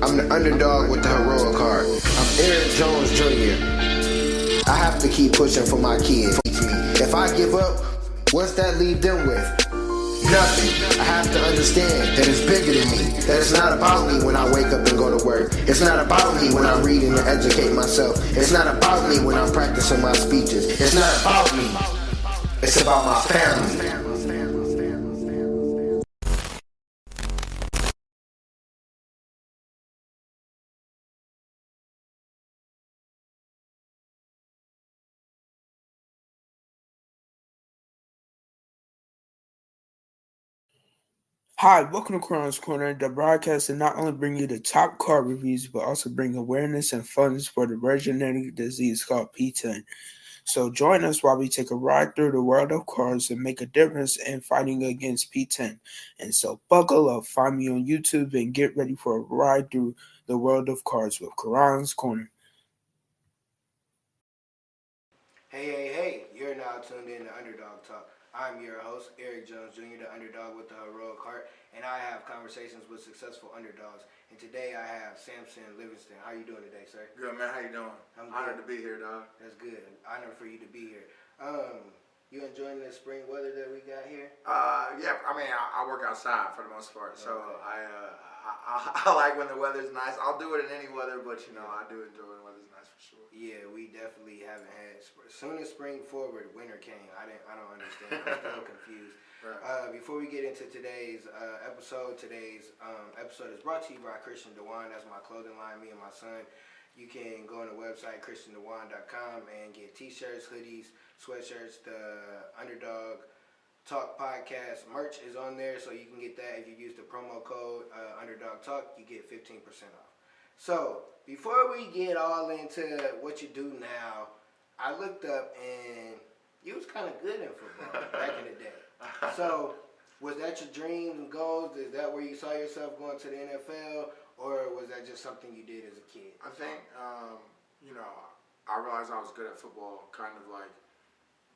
I'm the underdog with the heroic heart. I'm Eric Jones Jr. I have to keep pushing for my kids. If I give up, what's that leave them with? Nothing. I have to understand that it's bigger than me. That it's not about me when I wake up and go to work. It's not about me when I'm reading to educate myself. It's not about me when I'm practicing my speeches. It's not about me. It's about my family. Hi, welcome to Crowns Corner, the broadcast that not only bring you the top car reviews, but also bring awareness and funds for the rare genetic disease called P10. So join us while we take a ride through the world of cars and make a difference in fighting against P10. And so buckle up, find me on YouTube, and get ready for a ride through the world of cars with Karan's Corner. Hey, you're now tuned in to Underdog Talk. I'm your host, Eric Jones Jr., the underdog with the heroic heart, and I have conversations with successful underdogs. And today I have Sampson Levingston. How you doing today, sir? Good, man. How you doing? I'm honored good. to be here, dog. That's good. Honor for you to be here. You enjoying the spring weather that we got here? Yeah. I mean, I work outside for the most part, so okay. I like when the weather's nice. I'll do it in any weather, but I do enjoy when the weather's nice for sure. Yeah, we definitely haven't had. As soon as spring forward, winter came. I don't understand. I'm still confused. Right. Before we get into today's episode, episode is brought to you by Christian Dewan. That's my clothing line, me and my son. You can go on the website, christiandewan.com, and get t-shirts, hoodies, sweatshirts. The Underdog Talk podcast merch is on there, so you can get that. If you use the promo code Underdog Talk, you get 15% off. So, before we get all into what you do now, I looked up and you was kind of good in football back in the day. So, was that your dreams and goals? Is that where you saw yourself going to the NFL? Or was that just something you did as a kid? I think, I realized I was good at football kind of like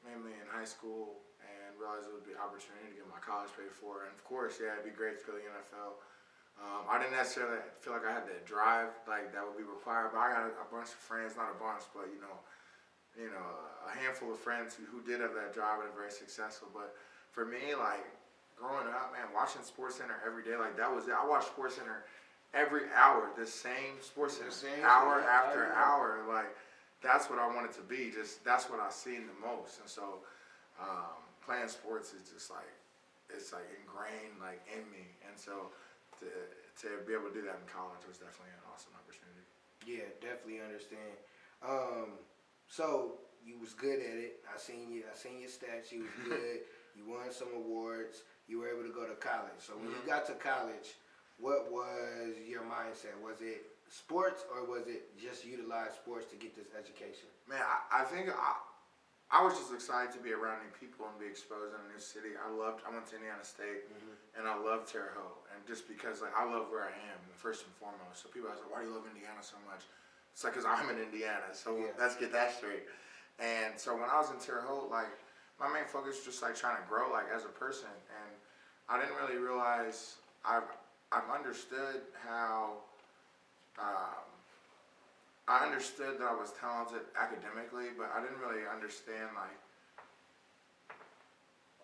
mainly in high school and realized it would be an opportunity to get my college paid for. And of course, yeah, it'd be great to go to the NFL. I didn't necessarily feel like I had that drive like that would be required, but I got a bunch of friends, not a bunch, but a handful of friends who did have that drive and are very successful. But for me, like growing up, man, watching SportsCenter every day, like that was it. I watched SportsCenter every hour, the same SportsCenter, hour after hour. Like that's what I wanted to be. Just that's what I seen the most. And so playing sports is just like it's like ingrained like in me. And so to be able to do that in college was definitely an awesome opportunity. Yeah, definitely understand. So you was good at it. I seen your stats. You was good. You won some awards. You were able to go to college. So when you got to college, what was your mindset? Was it sports or was it just utilize sports to get this education? Man, I think I was just excited to be around new people and be exposed in a new city. I went to Indiana State and I loved Terre Haute. And just because like I love where I am, first and foremost. So people ask, why do you love Indiana so much? It's like, because I'm in Indiana. So let's get that straight. And so when I was in Terre Haute, like my main focus was just like trying to grow like as a person. And I didn't really realize I've understood how I understood that I was talented academically, but I didn't really understand like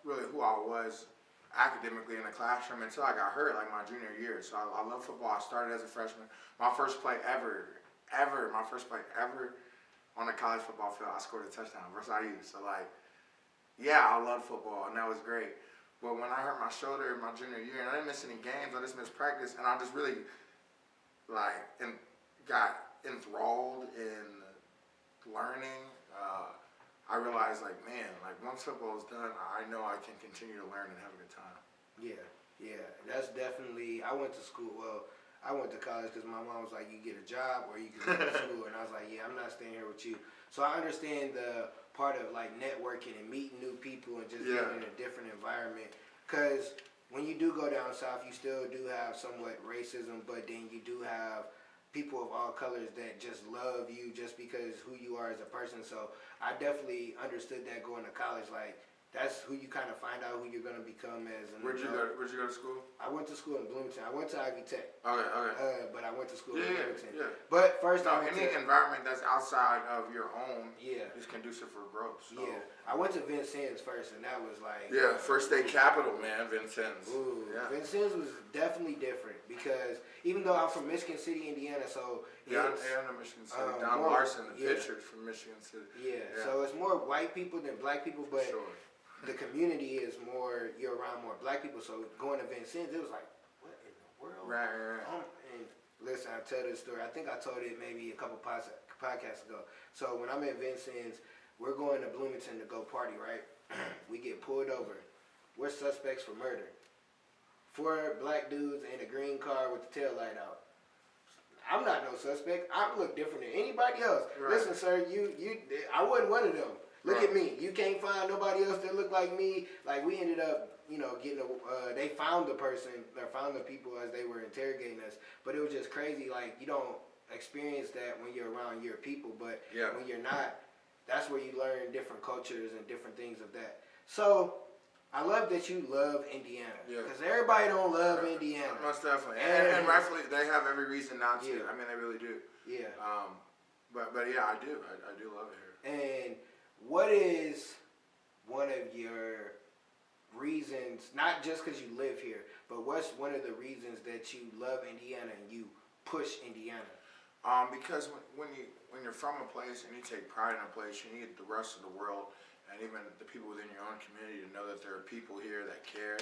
really who I was academically in the classroom until I got hurt like my junior year. So I love football. I started as a freshman. My first play ever on a college football field, I scored a touchdown versus IU. So like, yeah, I loved football and that was great. But when I hurt my shoulder in my junior year, and I didn't miss any games, I just missed practice, and I just really like got enthralled in learning. I realized like, man, like once football is done, I know I can continue to learn and have a good time. Yeah, that's definitely. I went to college because my mom was like, you get a job or you can go to school, and I was like, yeah, I'm not staying here with you. So I understand the part of like networking and meeting new people and just being in a different environment. Because when you do go down south, you still do have somewhat racism, but then you do have people of all colors that just love you just because who you are as a person. So I definitely understood that going to college. Like that's who you kind of find out who you're going to become as an Where'd you go to school? I went to school in Bloomington. I went to Ivy Tech. Okay. But I went to school in Bloomington. Yeah. But first, any environment that's outside of your own is conducive for growth. So. Yeah. I went to Vincennes first, and that was like first state capital, man, Vincennes. Ooh, yeah. Vincennes was definitely different because even though I'm from Michigan City, Indiana, so I know Michigan City. Don Larson, the pitcher from Michigan City. Yeah, so it's more white people than black people, but the community is more, you're around more black people. So going to Vincennes, it was like, what in the world? Right. And listen, I tell this story. I think I told it maybe a couple podcasts ago. So when I'm in Vincennes, we're going to Bloomington to go party, right? We get pulled over. We're suspects for murder. 4 black dudes in a green car with the tail light out. I'm not no suspect. I look different than anybody else. Right. Listen, sir, I wasn't one of them. Look at me. You can't find nobody else that look like me. Like, we ended up, getting they found the person, or found the people as they were interrogating us. But it was just crazy. Like, you don't experience that when you're around your people. But when you're not, that's where you learn different cultures and different things of that. So, I love that you love Indiana. Because everybody don't love Indiana. Most definitely. And rightfully, they have every reason not to. I mean, they really do. Yeah. But yeah, I do. I do love it here. And what is one of your reasons, not just because you live here, but what's one of the reasons that you love Indiana and you push Indiana? Because when you're from a place and you take pride in a place, you need the rest of the world and even the people within your own community to know that there are people here that care,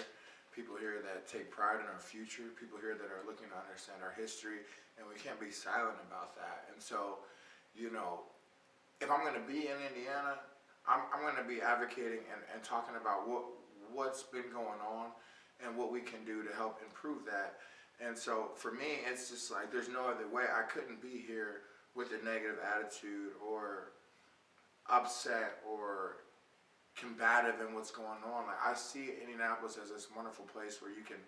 people here that take pride in our future, people here that are looking to understand our history, and we can't be silent about that. And so, if I'm going to be in Indiana, I'm going to be advocating and talking about what's been going on and what we can do to help improve that. And so for me, it's just like there's no other way. I couldn't be here with a negative attitude or upset or combative in what's going on. Like, I see Indianapolis as this wonderful place where you can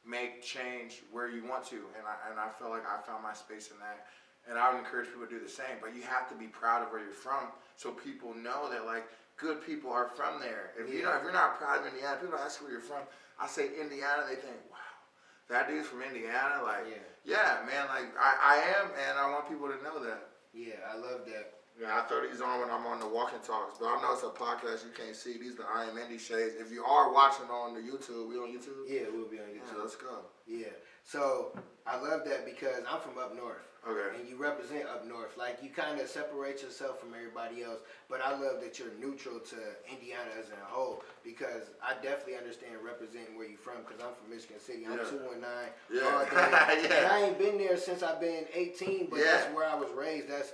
make change where you want to, and I feel like I found my space in that. And I would encourage people to do the same, but you have to be proud of where you're from so people know that, like, good people are from there. If you're not proud of Indiana, people ask where you're from. I say Indiana, they think, wow, that dude's from Indiana? Like, man, like, I am, and I want people to know that. Yeah, I love that. Yeah, I throw these on when I'm on the walking talks, but I know it's a podcast, you can't see. These are the I Am Indy shades. If you are watching on the YouTube, we on YouTube? Yeah, we'll be on YouTube. Yeah, let's go. Yeah, so I love that because I'm from up north. Okay. And you represent up north. Like, you kind of separate yourself from everybody else, but I love that you're neutral to Indiana as a whole because I definitely understand representing where you're from because I'm from Michigan City. I'm 219 all day. And I ain't been there since I've been 18, but that's where I was raised. That's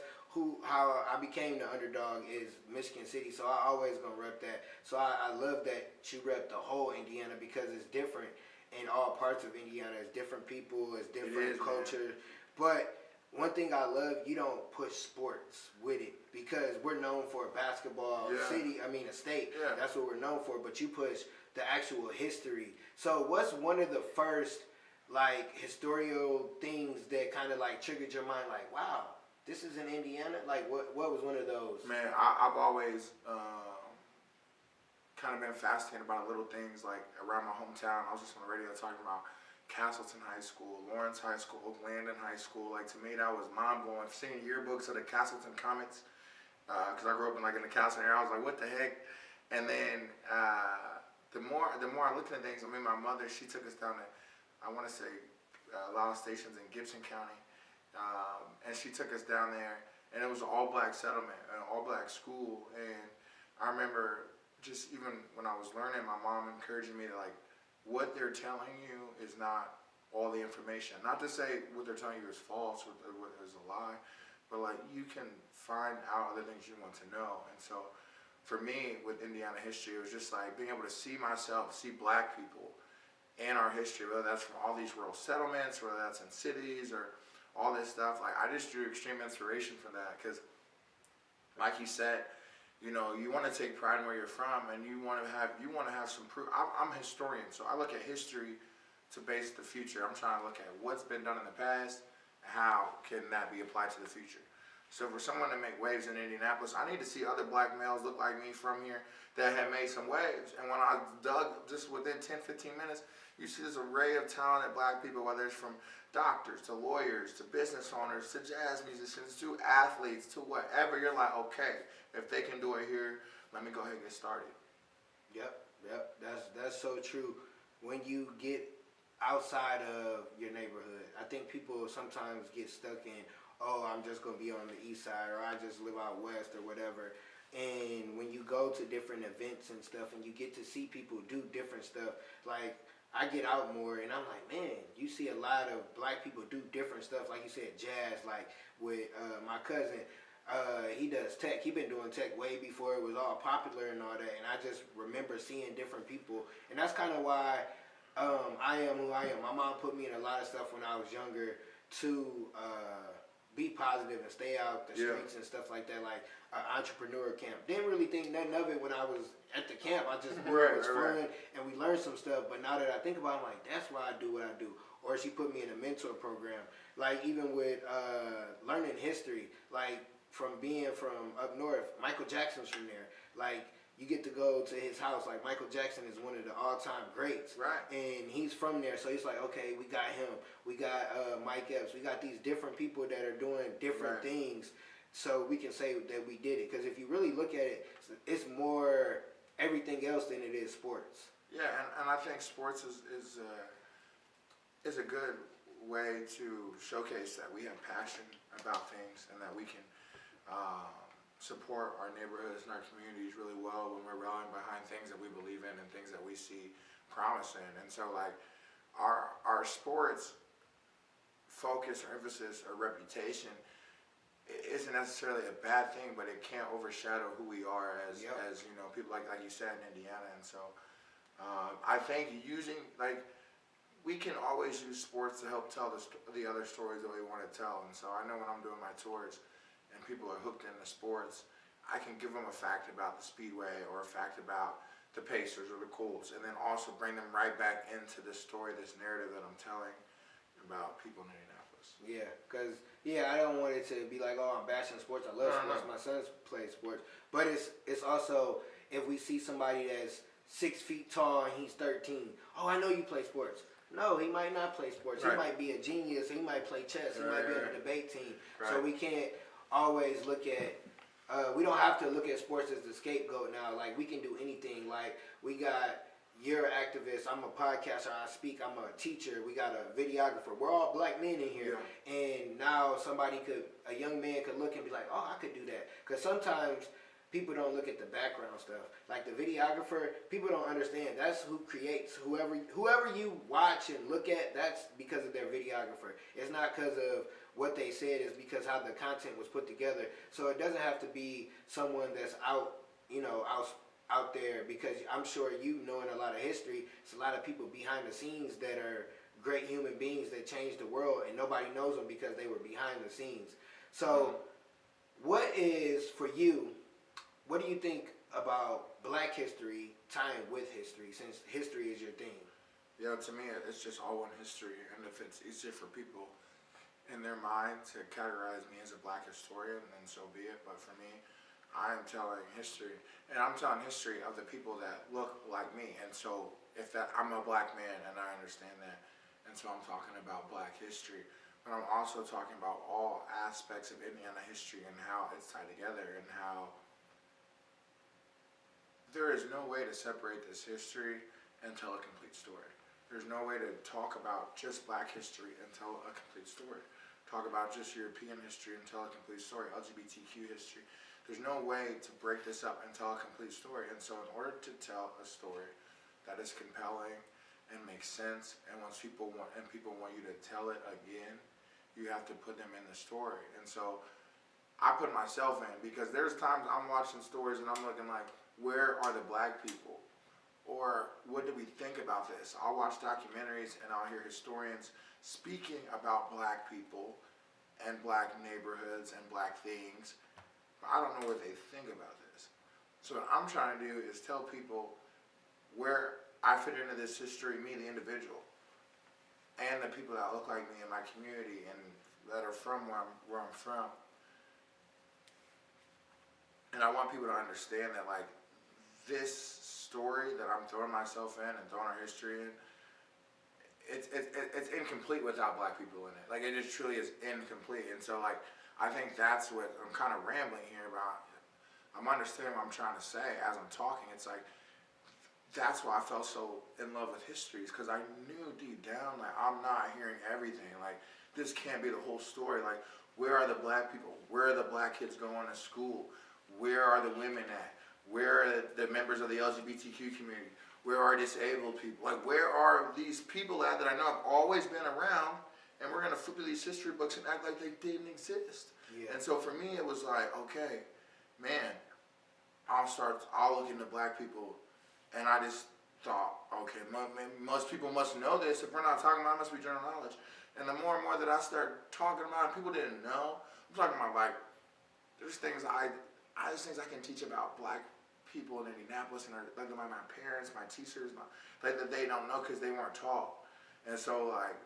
how I became the underdog is Michigan City, so I always gonna rep that. So I love that you rep the whole Indiana because it's different in all parts of Indiana. It's different people, it's different culture. But one thing I love, you don't push sports with it because we're known for a basketball city. I mean, a state. Yeah. That's what we're known for. But you push the actual history. So what's one of the first like historical things that kind of like triggered your mind? Like, wow, this is in Indiana. Like, what was one of those? Man, I've always kind of been fascinated about little things like around my hometown. I was just on the radio talking about Castleton High School, Lawrence High School, Oak Landon High School. Like, to me, that was mind-blowing. Seeing yearbooks of the Castleton Comets, because I grew up in the Castleton area, I was like, what the heck? And then the more I looked at things, I mean, my mother, she took us down to, I want to say, a lot of stations in Gibson County, and she took us down there, and it was an all-black settlement, an all-black school, and I remember just even when I was learning, my mom encouraging me to, like, what they're telling you is not all the information. Not to say what they're telling you is false or what is a lie, but like you can find out other things you want to know. And so for me with Indiana history, it was just like being able to see myself, see black people in our history, whether that's from all these rural settlements, whether that's in cities or all this stuff. Like, I just drew extreme inspiration from that because, like you said, you know, you want to take pride in where you're from, and you want to have some proof. I'm a historian, so I look at history to base the future. I'm trying to look at what's been done in the past, how can that be applied to the future. So for someone to make waves in Indianapolis, I need to see other black males look like me from here that have made some waves. And when I dug just within 10, 15 minutes, you see this array of talented black people, whether it's from doctors to lawyers to business owners to jazz musicians to athletes to whatever. You're like, okay, if they can do it here, let me go ahead and get started. Yep. That's so true. When you get outside of your neighborhood, I think people sometimes get stuck in, oh, I'm just going to be on the east side, or I just live out west, or whatever. And when you go to different events and stuff, and you get to see people do different stuff, like, I get out more, and I'm like, man, you see a lot of black people do different stuff, like you said, jazz, like with my cousin. He does tech. He been doing tech way before it was all popular and all that, and I just remember seeing different people, and that's kind of why I am who I am. My mom put me in a lot of stuff when I was younger to be positive and stay out the streets and stuff like that, like entrepreneur camp. Didn't really think nothing of it when I was at the camp. I just knew it was fun and we learned some stuff, but now that I think about it, I'm like, that's why I do what I do. Or she put me in a mentor program, like even with learning history, like from being from up north, Michael Jackson's from there, like you get to go to his house. Like Michael Jackson is one of the all-time greats, right? And he's from there, so he's like, okay, we got him, we got Mike Epps, we got these different people that are doing different things, so we can say that we did it. Because if you really look at it, it's more everything else than it is sports. Yeah, and I think sports is a good way to showcase that we have passion about things and that we can support our neighborhoods and our communities really well when we're rallying behind things that we believe in and things that we see promise in. And so like our sports focus or emphasis or reputation isn't necessarily a bad thing, but it can't overshadow who we are as you know, people like you said in Indiana. And so I think we can always use sports to help tell the other stories that we want to tell. And so I know when I'm doing my tours and people are hooked into sports, I can give them a fact about the Speedway or a fact about the Pacers or the Colts, and then also bring them right back into the story, this narrative that I'm telling about people in Indianapolis. Yeah, because I don't want it to be like, oh, I'm bashing sports. I love sports. My son's plays sports, but it's also if we see somebody that's 6 feet tall and he's 13, oh, I know you play sports. No, he might not play sports. He might be a genius. He might play chess. He might be on a debate team. So we can't always look at, we don't have to look at sports as the scapegoat now. Like, we can do anything. Like, we got, you're an activist, I'm a podcaster, I speak, I'm a teacher, we got a videographer. We're all black men in here. And now a young man could look and be like, oh, I could do that. Because sometimes people don't look at the background stuff. Like the videographer, people don't understand. That's who creates whoever you watch and look at. That's because of their videographer. It's not because of what they said. It's because how the content was put together. So it doesn't have to be someone that's out there. Because I'm sure knowing a lot of history, it's a lot of people behind the scenes that are great human beings that changed the world, and nobody knows them because they were behind the scenes. So, what do you think about Black history tying with history, since history is your thing? Yeah, to me, it's just all one history, and if it's easier for people in their mind to categorize me as a Black historian, then so be it. But for me, I am telling history, and I'm telling history of the people that look like me. And so, I'm a Black man, and I understand that, and so I'm talking about Black history. But I'm also talking about all aspects of Indiana history and how it's tied together, and how there is no way to separate this history and tell a complete story. There's no way to talk about just Black history and tell a complete story. Talk about just European history and tell a complete story, LGBTQ history. There's no way to break this up and tell a complete story. And so in order to tell a story that is compelling and makes sense, and people want you to tell it again, you have to put them in the story. And so I put myself in, because there's times I'm watching stories and I'm looking like, where are the Black people? Or what do we think about this? I'll watch documentaries and I'll hear historians speaking about Black people and Black neighborhoods and Black things, but I don't know what they think about this. So what I'm trying to do is tell people where I fit into this history, me the individual, and the people that look like me in my community and that are from where I'm from, And I want people to understand that, like, this story that I'm throwing myself in and throwing our history in, it's incomplete without black people in it. Like, it just truly is incomplete. And so, like, I think that's what I'm kind of rambling here about. I'm understanding what I'm trying to say as I'm talking. It's like, that's why I felt so in love with history, is because I knew deep down, like, I'm not hearing everything. Like, this can't be the whole story. Like, where are the black people? Where are the black kids going to school? Where are the women at? Where are the members of the LGBTQ community? Where are disabled people? Like, where are these people at that I know have always been around, and we're going to flip through these history books and act like they didn't exist? Yeah. And so for me, it was like, okay, man, I'll look into black people, and I just thought, okay, most people must know this. If we're not talking about it, it must be general knowledge. And the more and more that I start talking about it, people didn't know. I'm talking about, like, there's things I can teach about black people in Indianapolis, and like my parents, my teachers, like that they don't know because they weren't taught. And so, like,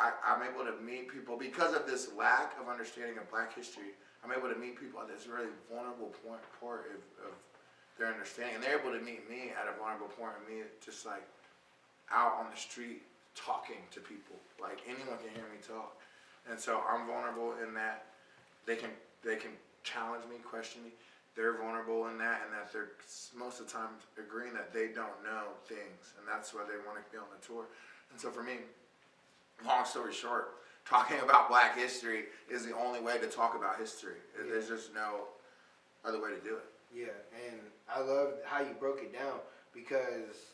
I'm able to meet people because of this lack of understanding of black history. I'm able to meet people at this really vulnerable point of their understanding, and they're able to meet me at a vulnerable point of me just like out on the street talking to people. Like, anyone can hear me talk, and so I'm vulnerable in that they can challenge me, question me. They're vulnerable in that, and that they're most of the time agreeing that they don't know things, and that's why they want to be on the tour. And so for me, long story short, talking about black history is the only way to talk about history. Yeah. There's just no other way to do it. Yeah, and I love how you broke it down, because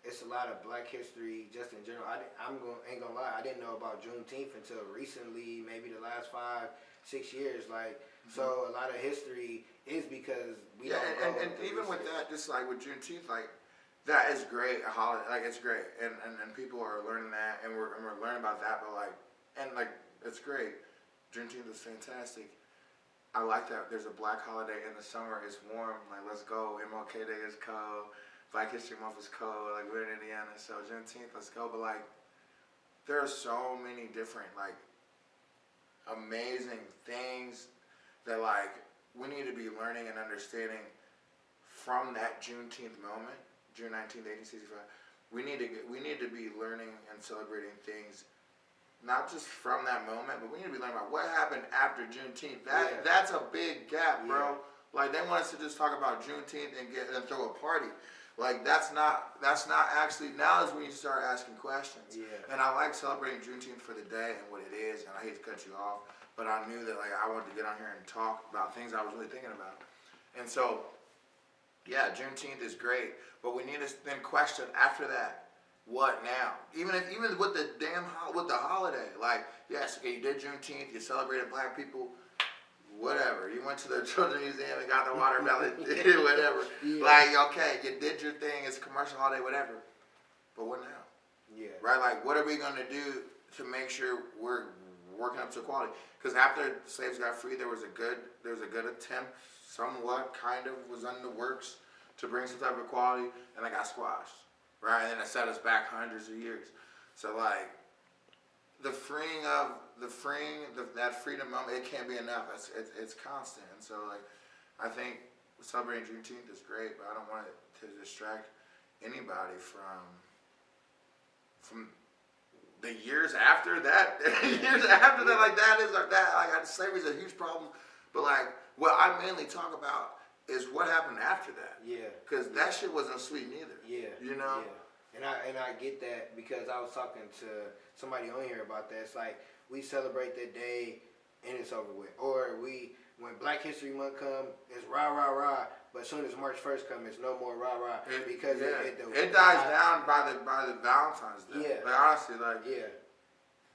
it's a lot of black history just in general. Ain't gonna lie, I didn't know about Juneteenth until recently, maybe the last 5-6 years. Like, so a lot of history is because we don't know. And even with that, just like with Juneteenth, like, that is great, a holiday, like, it's great, and people are learning that, and we're learning about that, but like, and like, it's great. Juneteenth is fantastic. I like that there's a black holiday in the summer. It's warm, like, let's go. MLK Day is cold. Black History Month is cold. Like, we're in Indiana, so Juneteenth, let's go. But like, there are so many different, like, amazing things that, like, we need to be learning and understanding from that Juneteenth moment, June 19th, 1865. We need to be learning and celebrating things, not just from that moment, but we need to be learning about what happened after Juneteenth. That's a big gap, bro. Yeah. Like, they want us to just talk about Juneteenth and throw a party. Like, that's not actually, now is when you start asking questions. Yeah. And I like celebrating Juneteenth for the day and what it is, and I hate to cut you off, but I knew that, like, I wanted to get on here and talk about things I was really thinking about. And so, yeah, Juneteenth is great, but we need to then question after that, what now? Even with the holiday, like, yes, okay, you did Juneteenth, you celebrated black people, whatever. You went to the Children's Museum and got the watermelon, whatever. Yeah. Like, okay, you did your thing, it's a commercial holiday, whatever. But what now? Yeah. Right? Like, what are we going to do to make sure we're working up to equality? Because after slaves got free, there was a good attempt, somewhat, kind of, was in the works to bring some type of equality, and it got squashed. Right? And then it set us back hundreds of years. So, like, that freedom moment, it can't be enough. It's constant. And so, like, I think celebrating Juneteenth is great, but I don't want it to distract anybody from the years after that. Slavery is a huge problem. But, like, what I mainly talk about is what happened after that. Yeah. Because that shit wasn't sweet neither. Yeah. You know? Yeah. And I get that, because I was talking to somebody on here about that. It's like, we celebrate that day and it's over with. Or when Black History Month come, it's rah, rah, rah. But as soon as March 1st comes, it's no more rah, rah. Because it dies down by the Valentine's Day. Yeah. But honestly, like. Yeah.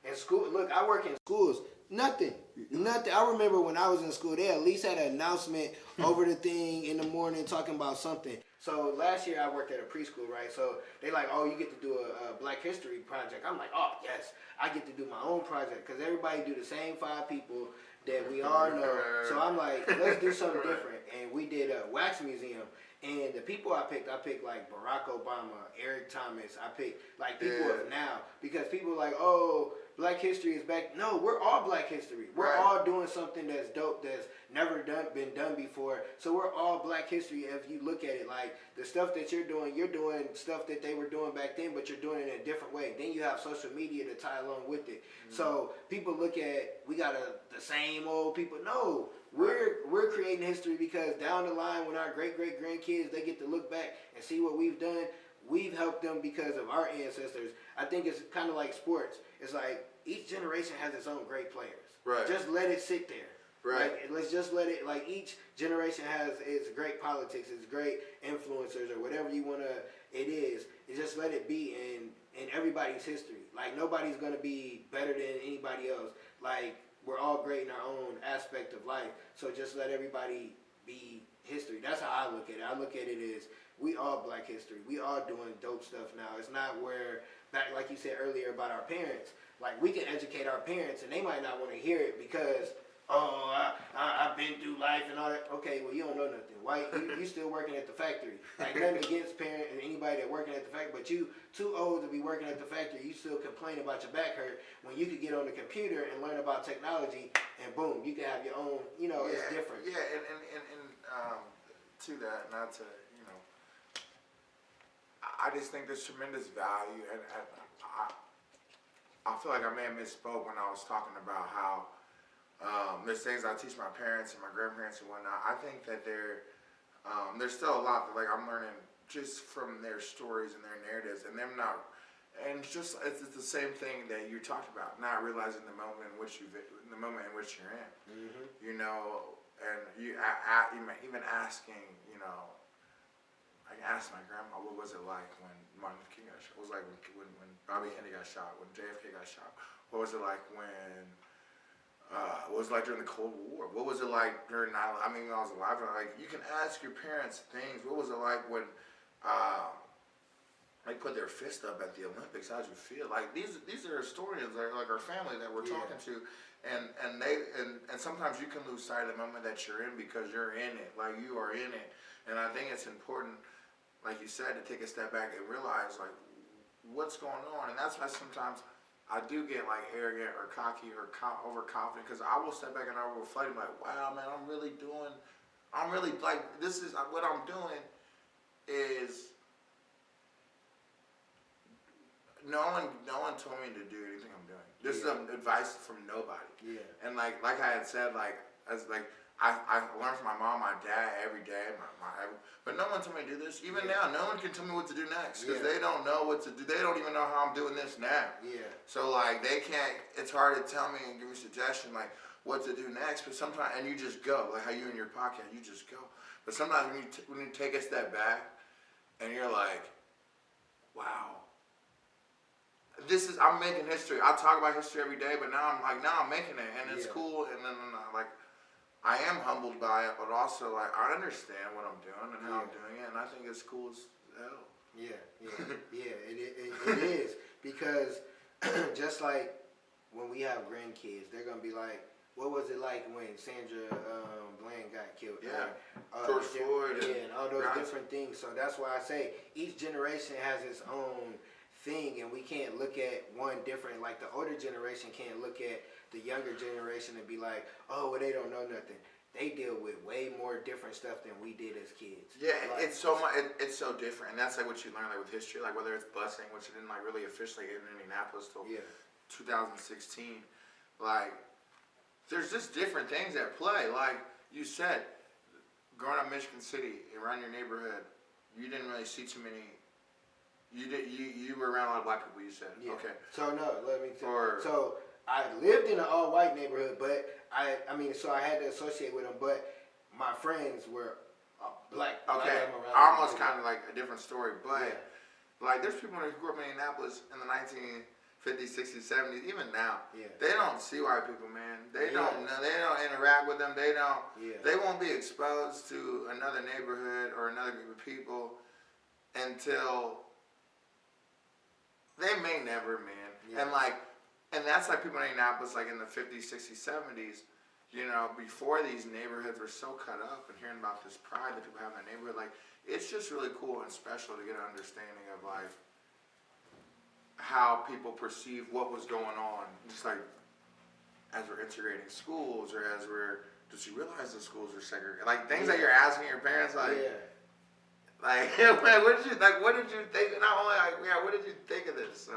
In school, look, I work in schools. Nothing. I remember when I was in school, they at least had an announcement over the thing in the morning talking about something. So last year I worked at a preschool, right? So they like, oh, you get to do a Black History project. I'm like, oh, yes, I get to do my own project, because everybody do the same 5 people that we all know. So I'm like, let's do something different. And we did a wax museum. And the people I picked like Barack Obama, Eric Thomas. I picked like people of now, because people are like, oh, Black history is back. No, we're all Black history. We're all doing something that's dope, that's never been done before. So we're all Black history. If you look at it, like the stuff that you're doing stuff that they were doing back then, but you're doing it in a different way. Then you have social media to tie along with it. So people look at, we got the same old people. No, we're creating history because down the line, when our great grandkids, they get to look back and see what we've done. We've helped them because of our ancestors. I think it's kind of like sports. It's like each generation has its own great players. Right. Just let it sit there. Right. Like, let's just let it, like each generation has its great politics, its great influencers, or whatever you want to, it is. And just let it be in everybody's history. Like nobody's going to be better than anybody else. Like we're all great in our own aspect of life. So just let everybody be history. That's how I look at it. I look at it as we all Black history. We all doing dope stuff now. It's not where, back like you said earlier about our parents, like we can educate our parents and they might not want to hear it because, I've been through life and all that. Okay, well you don't know nothing. Why you still working at the factory? Like nothing against parents and anybody that working at the factory, but you too old to be working at the factory. You still complain about your back hurt when you could get on the computer and learn about technology and boom, you can have your own. You know, it's different. Yeah, and to that, not to I just think there's tremendous value, and I feel like I may have misspoke when I was talking about how there's things I teach my parents and my grandparents and whatnot. I think that there's still a lot that like I'm learning just from their stories and their narratives, and them not. And it's the same thing that you talked about, not realizing the moment in which you're in. Mm-hmm. You know, and you even asking, you know. I asked my grandma, what was it like when Martin Luther King got shot? What was it like when Bobby Kennedy got shot, when JFK got shot? What was it like what was it like during the Cold War? What was it like during 9/11? I mean, when I was alive, like, you can ask your parents things. What was it like when they put their fist up at the Olympics? How'd you feel? Like, these are historians, they're like our family that we're talking to. And sometimes you can lose sight of the moment that you're in because you're in it. Like, you are in it. And I think it's important, like you said, to take a step back and realize, like, what's going on. And that's why sometimes I do get, like, arrogant or cocky or overconfident, because I will step back and I will reflect and be like, wow, man, this is, what I'm doing is, no one told me to do anything I'm doing. This is advice from nobody. Yeah. And, like I had said, I learn from my mom, my dad every day, but no one told me to do this. Even now, no one can tell me what to do next because they don't know what to do. They don't even know how I'm doing this now. Yeah. So like they can't. It's hard to tell me and give me suggestions like what to do next. But sometimes, and you just go, like how you in your podcast, you just go. But sometimes when you take a step back, and you're like, wow. I'm making history. I talk about history every day, but now I'm making it, and it's cool. And then I am humbled by it, but also like I understand what I'm doing and how I'm doing it, and I think it's cool as hell. Yeah, it is, because just like when we have grandkids, they're gonna be like, what was it like when Sandra Bland got killed? Yeah, George Floyd. Yeah, and all those different things. So that's why I say each generation has its own thing, and we can't look at one different. Like the older generation can't look at the younger generation and be like, oh, well, they don't know nothing. They deal with way more different stuff than we did as kids. Yeah, like, it's so much. It's so different, and that's like what you learn like with history, like whether it's busing, which it didn't like really officially get in Indianapolis till 2016. Like, there's just different things at play. Like you said, growing up in Michigan City, around your neighborhood, you didn't really see too many. You were around a lot of black people. You said, okay. So no, let me tell you. So I lived in an all-white neighborhood, but so I had to associate with them, but my friends were black. Okay, almost kind of like a different story, but like there's people who grew up in Indianapolis in the 1950s, 60s, 70s, even now. Yeah. They don't see white people, man. They don't know. They don't interact with them. They don't. Yeah. They won't be exposed to another neighborhood or another group of people until they may never, man. Yeah. And that's like people in Indianapolis, like in the 50s, 60s, 70s, you know, before these neighborhoods were so cut up, and hearing about this pride that people have in their neighborhood, like, it's just really cool and special to get an understanding of, like, how people perceive what was going on, just like as we're integrating schools, or as we're, did you realize the schools are segregated? Like things that you're asking your parents, like, like, what did you think? Not only like, yeah, what did you think of this? So,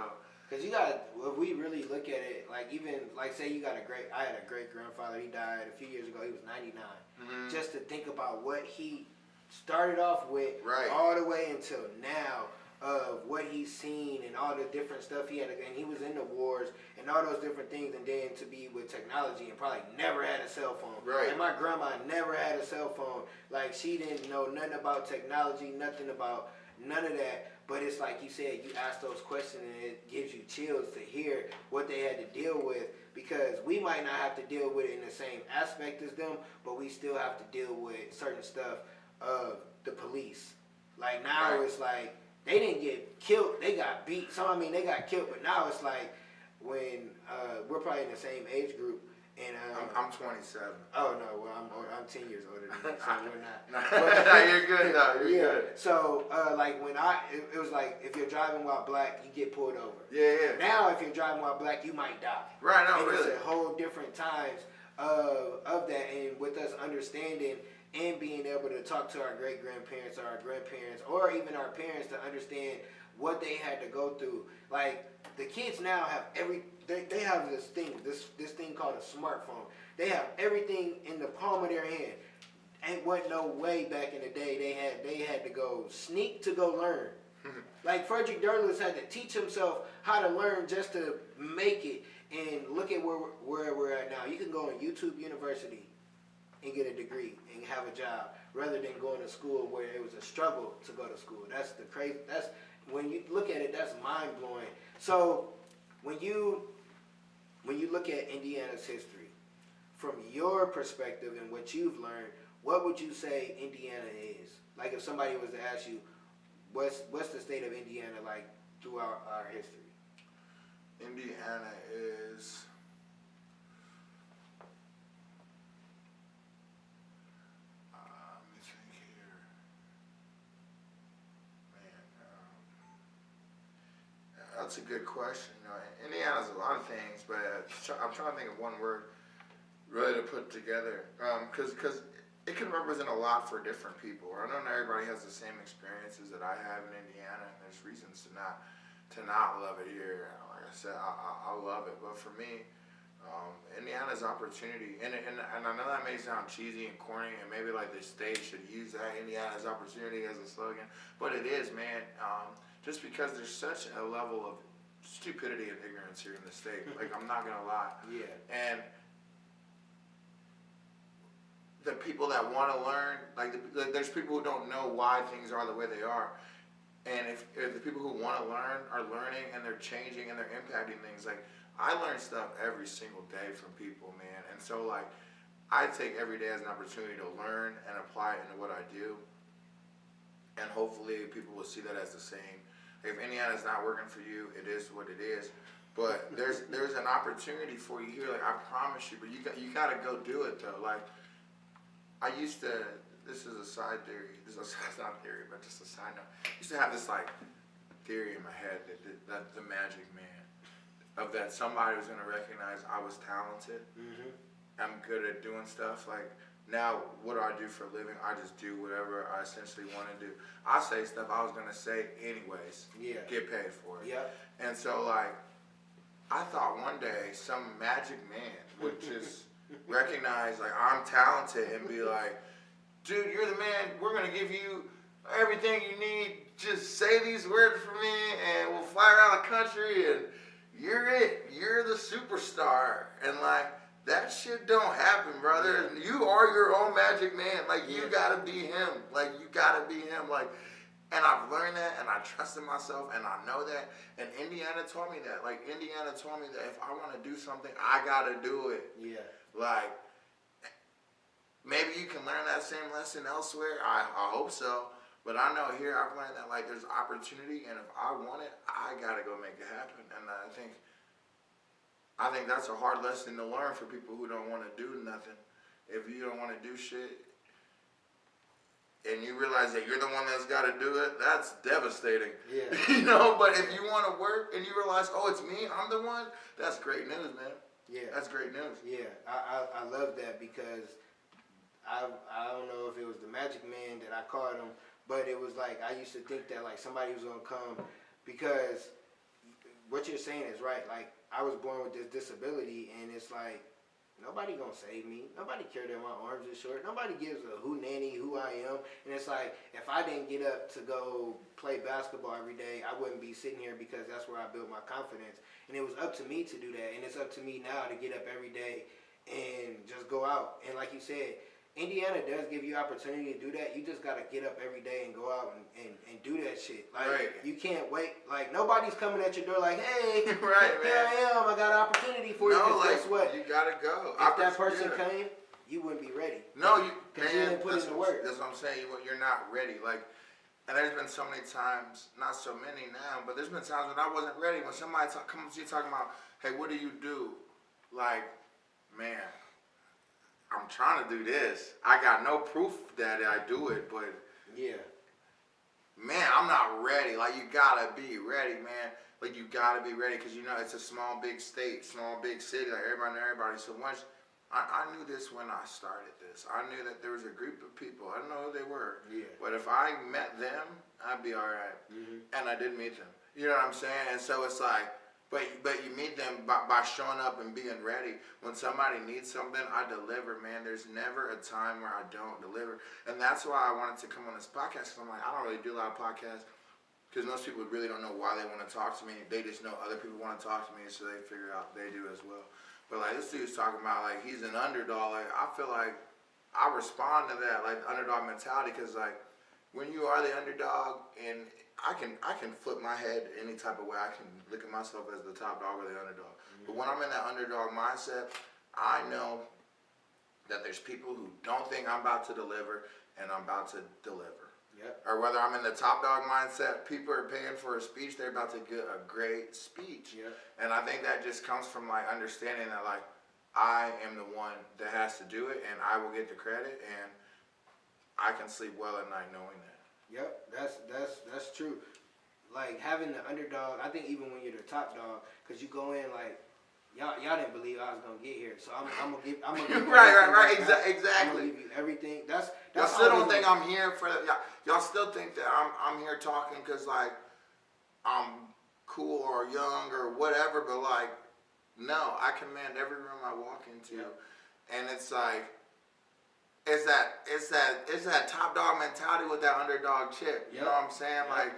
because you got, if we really look at it, like even, like say you got I had a great grandfather, he died a few years ago, he was 99. Mm-hmm. Just to think about what he started off with, all the way until now, of what he's seen and all the different stuff he had, and he was in the wars and all those different things, and then to be with technology and probably never had a cell phone. Right. And my grandma never had a cell phone. Like she didn't know nothing about technology, nothing about none of that. But it's like you said, you ask those questions and it gives you chills to hear what they had to deal with, because we might not have to deal with it in the same aspect as them, but we still have to deal with certain stuff of the police. Like now it's like, they didn't get killed, they got beat. They got killed, but now it's like when we're probably in the same age group. And I'm 27. Oh no, well I'm 10 years older than you, so we're not. But, you're good though. You're good. So like when it was like if you're driving while black, you get pulled over. Yeah. Now if you're driving while black, you might die. Right. No, and really. It's a whole different times of that, and with us understanding and being able to talk to our great-grandparents or our grandparents or even our parents to understand what they had to go through. Like, the kids now have they have this thing called a smartphone. They have everything in the palm of their hand. Ain't wasn't no way back in the day they had to go sneak to go learn. Like, Frederick Douglass had to teach himself how to learn just to make it. And look at where we're at now. You can go on YouTube University and get a degree and have a job, rather than going to school where it was a struggle to go to school. That's the crazy. That's when you look at it. That's mind blowing. So when you look at Indiana's history, from your perspective and what you've learned, what would you say Indiana is? Like if somebody was to ask you, what's the state of Indiana like throughout our history? Indiana is. That's a good question. Indiana's a lot of things, but I'm trying to think of one word really to put together, because it can represent a lot for different people. I know not everybody has the same experiences that I have in Indiana, and there's reasons to not love it here. Like I said, I love it, but for me, Indiana's opportunity, and I know that may sound cheesy and corny, and maybe like the state should use that Indiana's opportunity as a slogan, but it is, man. Just because there's such a level of stupidity and ignorance here in the state. Like, I'm not going to lie. Yeah. And the people that want to learn, like there's people who don't know why things are the way they are. And if the people who want to learn are learning and they're changing and they're impacting things, like, I learn stuff every single day from people, man. And so, like, I take every day as an opportunity to learn and apply it into what I do. And hopefully people will see that as the same. If Indiana's not working for you, it is what it is. But there's an opportunity for you here. Like, I promise you. But you got to go do it though. Like, I used to. This is a side theory. It's not theory, but just a side note. I used to have this like theory in my head that the magic man, of that somebody was gonna recognize I was talented. Mm-hmm. I'm good at doing stuff. Like, now, what do I do for a living? I just do whatever I essentially want to do. I say stuff I was going to say anyways. Yeah. Get paid for it. Yeah. And so, like, I thought one day some magic man would just recognize, like, I'm talented and be like, dude, you're the man. We're going to give you everything you need. Just say these words for me and we'll fly around the country and you're it. You're the superstar. And, like, that shit don't happen, brother. Yeah. You are your own magic man. Like, you gotta be him. Like, you gotta be him. Like, and I've learned that, and I trust in myself, and I know that. And Indiana taught me that. Like, Indiana taught me that if I want to do something, I gotta do it. Yeah. Like, maybe you can learn that same lesson elsewhere. I hope so. But I know here I've learned that, like, there's opportunity, and if I want it, I gotta go make it happen. And I think that's a hard lesson to learn for people who don't want to do nothing. If you don't want to do shit, and you realize that you're the one that's got to do it, that's devastating. Yeah. But if you want to work and you realize, oh, it's me, I'm the one, that's great news, man. Yeah. That's great news. Yeah, I love that because I don't know if it was the Magic Man that I called him, but it was like I used to think that like somebody was gonna come because what you're saying is right. Like I was born with this disability, and it's like nobody gonna save me. Nobody cared that my arms are short. Nobody gives a hoo-nanny who I am. And it's like if I didn't get up to go play basketball every day, I wouldn't be sitting here because that's where I built my confidence. And it was up to me to do that, and it's up to me now to get up every day and just go out. And like you said, Indiana does give you opportunity to do that. You just got to get up every day and go out and do that shit. Like, right. You can't wait. Like, nobody's coming at your door like, hey, right, here man. I am. I got an opportunity for you. No, like, guess what? you got to go. If that person came, you wouldn't be ready. No, because you didn't put in the work. That's what I'm saying. You're not ready. Like, and there's been so many times, not so many now, but there's been times when I wasn't ready. When somebody comes to you talking about, hey, what do you do? Like, man, I'm trying to do this. I got no proof that I do it, but yeah, man, I'm not ready. Like, you gotta be ready, man. Like, you gotta be ready because it's a small, big state, small, big city. Like everybody and everybody. So once I knew this when I started this, I knew that there was a group of people. I don't know who they were. Yeah. But if I met them, I'd be all right. Mm-hmm. And I did meet them. You know what I'm saying? And so it's like. But you meet them by showing up and being ready. When somebody needs something, I deliver, man. There's never a time where I don't deliver. And that's why I wanted to come on this podcast. Because I'm like, I don't really do a lot of podcasts. Because most people really don't know why they want to talk to me. They just know other people want to talk to me, so they figure out they do as well. But like this dude's talking about, like, he's an underdog. Like, I feel like I respond to that, like, underdog mentality. Because, like, when you are the underdog and I can flip my head any type of way. I can look at myself as the top dog or the underdog. Mm-hmm. But when I'm in that underdog mindset, I know that there's people who don't think I'm about to deliver, and I'm about to deliver. Yep. Or whether I'm in the top dog mindset, people are paying for a speech, they're about to get a great speech. Yep. And I think that just comes from like understanding that like I am the one that has to do it, and I will get the credit, and I can sleep well at night knowing that. Yep, that's true. Like having the underdog, I think even when you're the top dog, because you go in like y'all didn't believe I was gonna get here, so I'm gonna give right, exactly. I'm gonna give you everything. That's y'all still don't think I'm here for y'all still think that I'm here talking because like I'm cool or young or whatever, but like no, I command every room I walk into, and it's like. It's that top dog mentality with that underdog chip. You know what I'm saying? Yep. Like,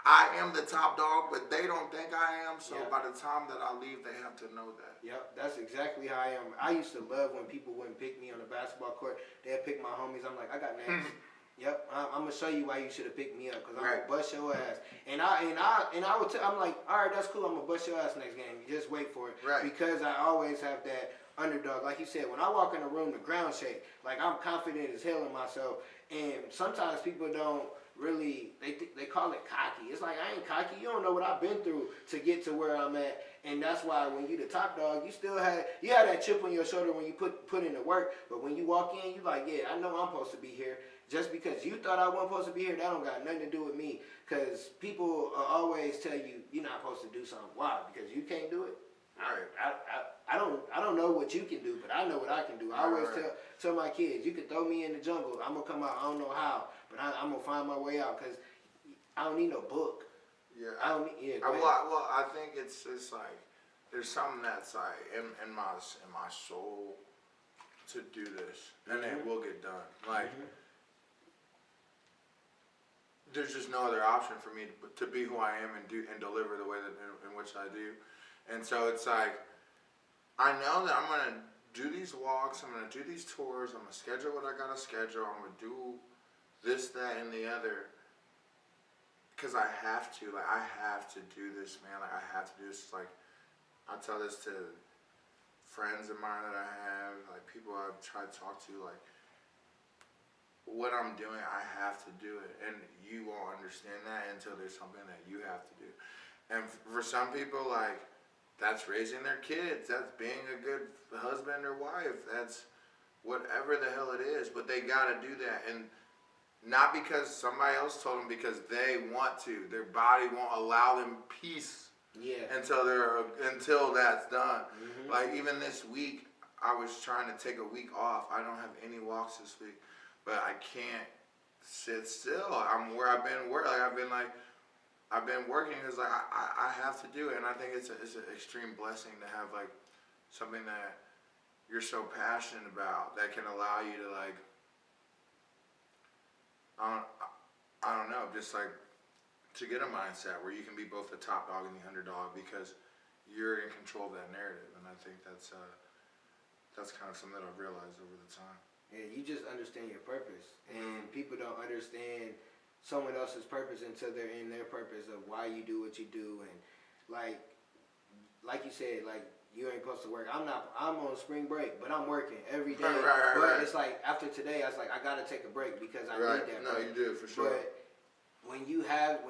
I am the top dog, but they don't think I am. So by the time that I leave, they have to know that. Yep, that's exactly how I am. I used to love when people wouldn't pick me on the basketball court. They'd pick my homies. I'm like, I got next. Yep, I'm gonna show you why you should have picked me up because I'm gonna bust your ass. And I would I'm like, all right, that's cool. I'm gonna bust your ass next game. You just wait for it. Right. Because I always have that underdog. Like you said, when I walk in a room, the ground shake. Like I'm confident as hell in myself. And sometimes people don't really, they call it cocky. It's like, I ain't cocky. You don't know what I've been through to get to where I'm at. And that's why when you the top dog, you had that chip on your shoulder when you put in the work. But when you walk in, you like, yeah, I know I'm supposed to be here. Just because you thought I wasn't supposed to be here, that don't got nothing to do with me. Because people always tell you, you're not supposed to do something. Why? Because you can't do it? I don't know what you can do, but I know what I can do. I always tell my kids, you can throw me in the jungle. I'm going to come out. I don't know how, but I'm going to find my way out because I don't need no book. Yeah. Well, I think it's just like, there's something that's like in my soul to do this, and it will get done. Like, there's just no other option for me to be who I am and deliver the way that in which I do. And so it's like, I know that I'm going to do these walks, I'm going to do these tours, I'm going to schedule what I got to schedule, I'm going to do this, that, and the other. Because I have to. Like, I have to do this, man. Like, I have to do this. Like, I tell this to friends of mine that I have, like, people I've tried to talk to, like, what I'm doing, I have to do it. And you won't understand that until there's something that you have to do. And for some people, like, that's raising their kids. That's being a good husband or wife. That's whatever the hell it is. But they got to do that. And not because somebody else told them, because they want to. Their body won't allow them peace until that's done. Mm-hmm. Like even this week, I was trying to take a week off. I don't have any walks this week, but I can't sit still. I'm where I've been I've been working because like I have to do it, and I think it's an extreme blessing to have like something that you're so passionate about that can allow you to like I don't know, just like to get a mindset where you can be both the top dog and the underdog because you're in control of that narrative, and I think that's kind of something that I've realized over the time. Yeah, you just understand your purpose, and people don't understand someone else's purpose until they're in their purpose of why you do what you do, and like you said, like you ain't supposed to work. I'm on spring break, but I'm working every day. Right. It's like after today, I was like, I gotta take a break because I need that. No, you do for sure. But when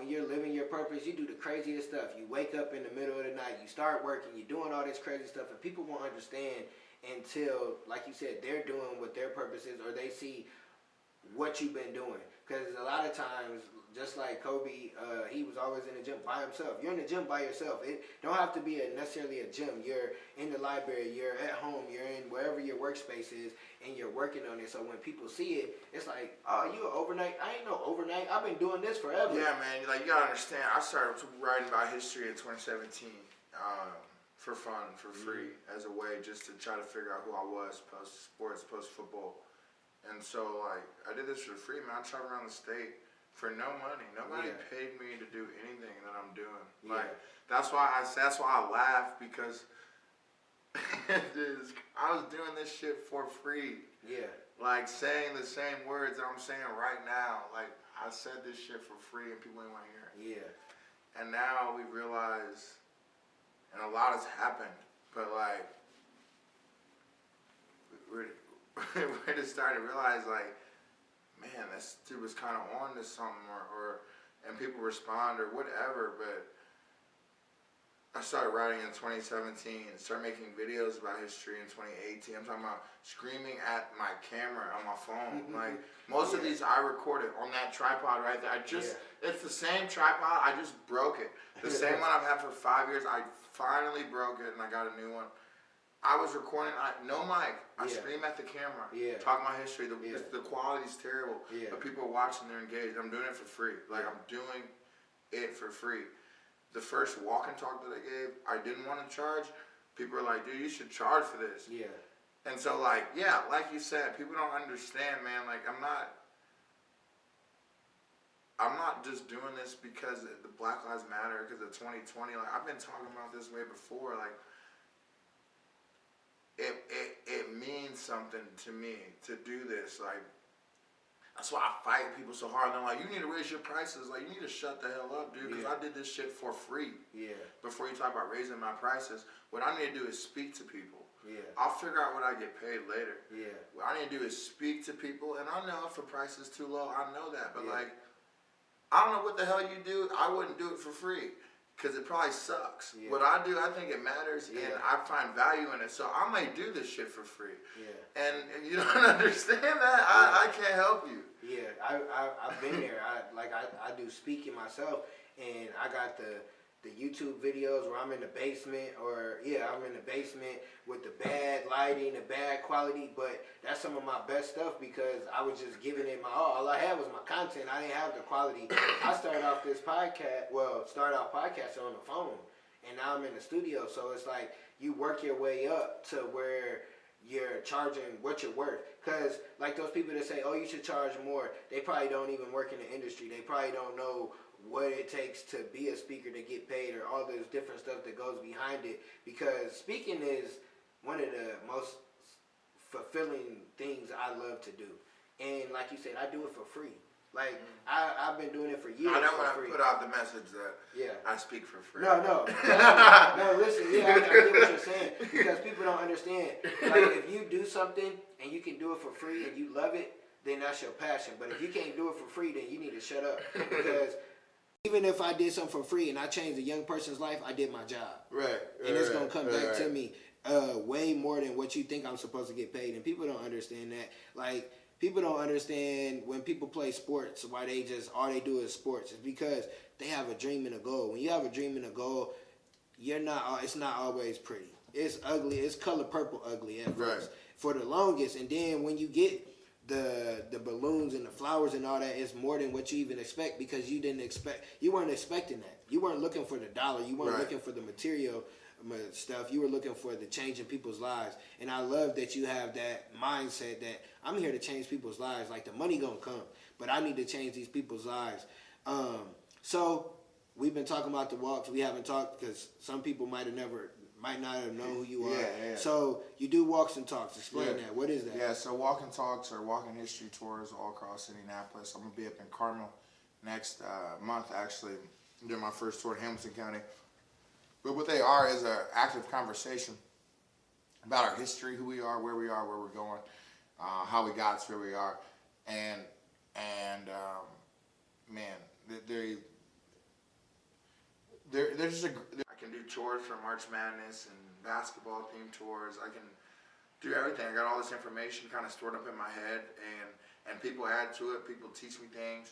you're living your purpose, you do the craziest stuff. You wake up in the middle of the night, you start working, you're doing all this crazy stuff, and people won't understand until, like you said, they're doing what their purpose is, or they see what you've been doing. Because a lot of times, just like Kobe, he was always in the gym by himself. You're in the gym by yourself. It don't have to be necessarily a gym. You're in the library, you're at home, you're in wherever your workspace is, and you're working on it. So when people see it, it's like, oh, you an overnight? I ain't no overnight. I've been doing this forever. Yeah, man. Like, you gotta understand, I started writing about history in 2017 for fun, for free, as a way just to try to figure out who I was post-sports, post-football. And so, like, I did this for free, man. I traveled around the state for no money. Nobody paid me to do anything that I'm doing. Like, that's why I laugh, because I was doing this shit for free. Yeah. Like, saying the same words that I'm saying right now. Like, I said this shit for free and people ain't want to hear it. Yeah. And now we realize, and a lot has happened, but, like, we're just starting to realize, like, man, this dude was kind of on to something, and people respond or whatever. But I started writing in 2017 and started making videos about history in 2018. I'm talking about screaming at my camera on my phone. Like, most of these I recorded on that tripod right there. It's the same tripod, I just broke it. The same one I've had for 5 years, I finally broke it and I got a new one. I was recording, no mic. I scream at the camera, talk my history. The quality's terrible, but people are watching, they're engaged. I'm doing it for free. Like, I'm doing it for free. The first walk and talk that I gave, I didn't want to charge. People are like, dude, you should charge for this. Yeah. And so, like, like you said, people don't understand, man. Like, I'm not just doing this because the Black Lives Matter, because of 2020. Like, I've been talking about this way before. Like, it means something to me to do this. Like, that's why I fight people so hard. And I'm like, you need to raise your prices. Like, you need to shut the hell up, dude, because I did this shit for free. Yeah. Before you talk about raising my prices, what I need to do is speak to people. Yeah. I'll figure out what I get paid later. Yeah. What I need to do is speak to people, and I know if the price is too low, I know that. But like, I don't know what the hell you do. I wouldn't do it for free. Because it probably sucks. Yeah. What I do, I think it matters, and I find value in it. So I might do this shit for free. Yeah. And you don't understand that? I can't help you. Yeah, I've been there. I do speaking myself, and I got the YouTube videos where I'm in the basement, I'm in the basement with the bad lighting, the bad quality, but that's some of my best stuff because I was just giving it my all. All I had was my content. I didn't have the quality. I started off podcasting on the phone, and now I'm in the studio, so it's like you work your way up to where you're charging what you're worth. Because like those people that say, oh, you should charge more, they probably don't even work in the industry. They probably don't know what it takes to be a speaker to get paid, or all those different stuff that goes behind it, because speaking is one of the most fulfilling things I love to do. And like you said, I do it for free. Like, I've been doing it for years. I don't want to put out the message that I speak for free. No, listen, I get what you're saying, because people don't understand. Like, if you do something and you can do it for free and you love it, then that's your passion. But if you can't do it for free, then you need to shut up, because even if I did something for free and I changed a young person's life, I did my job. Right. And it's going to come back to me way more than what you think I'm supposed to get paid. And people don't understand that. Like, people don't understand when people play sports why they just all they do is sports. It's because they have a dream and a goal. When you have a dream and a goal, it's not always pretty. It's ugly. It's color purple ugly at first for the longest, and then when you get the balloons and the flowers and all that, it's more than what you even expect because you weren't expecting that. You weren't looking for the dollar. You weren't looking for the material stuff. You were looking for the change in people's lives. And I love that you have that mindset that I'm here to change people's lives. Like the money gonna come, but I need to change these people's lives. So we've been talking about the walks. We haven't talked because some people might not have known who you are. Yeah. So you do walks and talks. Explain that. What is that? Yeah, so walk and talks or walking history tours all across Indianapolis. I'm going to be up in Carmel next month, actually, doing my first tour in Hamilton County. But what they are is an active conversation about our history, who we are, where we're going, how we got to where we are. And they're just I can do tours for March Madness and basketball themed tours. I can do everything. I got all this information kind of stored up in my head, and people add to it. People teach me things.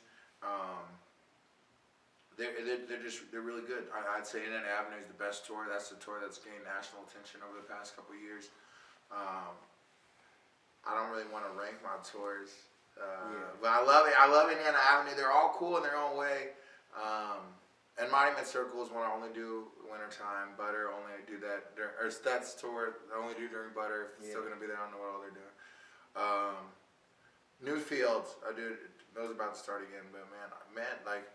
They're really good. I'd say Indiana Avenue is the best tour. That's the tour that's gained national attention over the past couple of years. I don't really want to rank my tours, but I love it. I love Indiana Avenue. They're all cool in their own way. And Monument Circle is one I only do wintertime. Butter, only do that. Or Stutz tour, I only do during Butter. If it's still going to be there, I don't know what all they're doing. Newfields, I do. Those are about to start again. But man, like,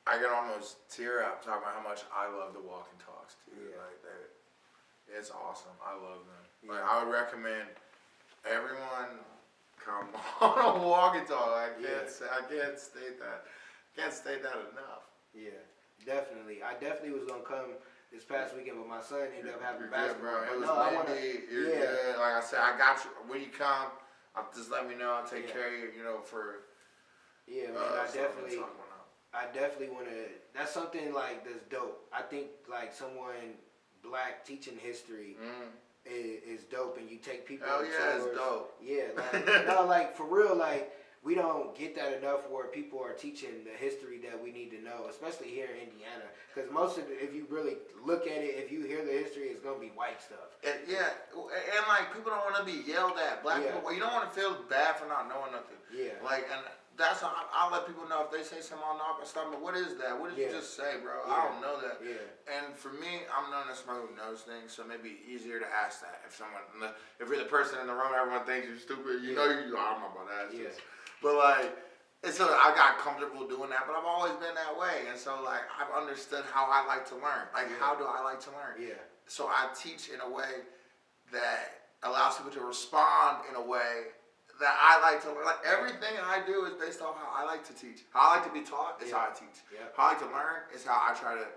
I can almost tear up talking about how much I love the walk and talks, too. Yeah. Like, it's awesome. I love them. Yeah. Like, I would recommend everyone come on a walk and talk. I can't state that. Can't state that enough. Yeah, definitely. I definitely was gonna come this past weekend, but my son ended up having basketball. Bro, it was windy. You're good. Like I said, I got you. When you come, just let me know. I'll take care of you. You know, for man. I definitely want to. That's something like that's dope. I think like someone black teaching history is dope, and you take people. Oh yeah, it's dope. Yeah, like, no, like for real, like. We don't get that enough where people are teaching the history that we need to know, especially here in Indiana. Because most of it, if you really look at it, if you hear the history, it's going to be white stuff. And like people don't want to be yelled at. Black people, you don't want to feel bad for not knowing nothing. Yeah. Like, and that's how I'll let people know if they say something on the stomach. What is that? What did you just say, bro? Yeah. I don't know that. Yeah. And for me, I'm known as someone who knows things, so it may be easier to ask that. If you're the person in the room, everyone thinks you're stupid. You know, I don't know about that. But like, so I got comfortable doing that, but I've always been that way, and so like I've understood how I like to learn. Like, how do I like to learn? Yeah. So I teach in a way that allows people to respond in a way that I like to learn. Like everything I do is based off how I like to teach. How I like to be taught is how I teach. Yeah. How I like to learn is how I try to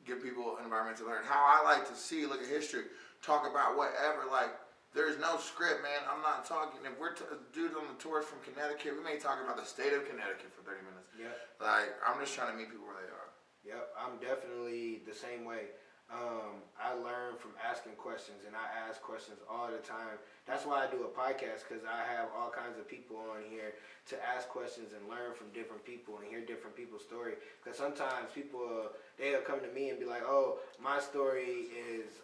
give people an environment to learn. How I like to see, look at history, talk about whatever. Like, there's no script, man. I'm not talking. If we're dudes on the tours from Connecticut, we may talk about the state of Connecticut for 30 minutes. Yeah. Like, I'm just trying to meet people where they are. Yep, I'm definitely the same way. I learn from asking questions, and I ask questions all the time. That's why I do a podcast, because I have all kinds of people on here to ask questions and learn from different people and hear different people's story. Because sometimes people, they'll come to me and be like, oh, my story is